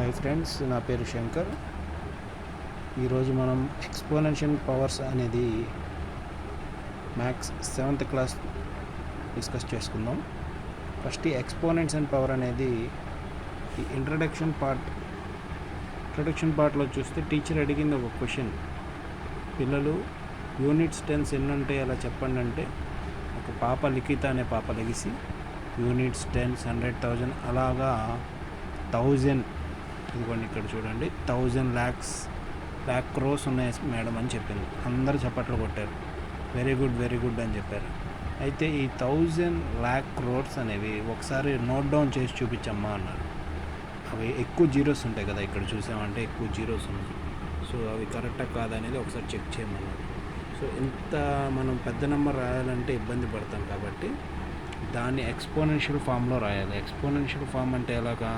Hi friends, నా పేరు శంకర్. ఈరోజు మనం ఎక్స్పోనెన్షియల్ పవర్స్ అనేది మ్యాథ్స్ 7th క్లాస్ డిస్కస్ చేసుకుందాం. ఫస్ట్ ఈ ఎక్స్పోనెంట్స్ అండ్ పవర్ అనేది ఈ ఇంట్రడక్షన్ పార్ట్లో చూస్తే టీచర్ అడిగింది ఒక క్వశ్చన్. పిల్లలు యూనిట్స్ టెన్స్ ఎన్ని ఉంటాయి అలా చెప్పండి అంటే ఒక పాప లిఖిత అనే పాప లెగిసి యూనిట్స్, టెన్స్, 100,000 అలాగా 1000, ఇదిగోండి ఇక్కడ చూడండి, 1000 lakh crores ఉన్నాయి మేడం అని చెప్పింది. అందరూ చప్పట్లు కొట్టారు, వెరీ గుడ్ అని చెప్పారు. అయితే ఈ 1000 lakh crores అనేవి ఒకసారి నోట్ డౌన్ చేసి చూపించమ్మా అన్నారు. అవి ఎక్కువ జీరోస్ ఉంటాయి కదా, ఇక్కడ చూసామంటే ఎక్కువ జీరోస్ ఉన్నాయి. సో అవి కరెక్టా కాదనేది ఒకసారి చెక్ చేయమన్నారు. సో ఇంత మనం పెద్ద నెంబర్ రాయాలంటే ఇబ్బంది పడతాం కాబట్టి దాన్ని ఎక్స్పోనెన్షియల్ ఫామ్లో రాయాలి. ఎక్స్పోనెన్షియల్ ఫామ్ అంటే ఎలాగా,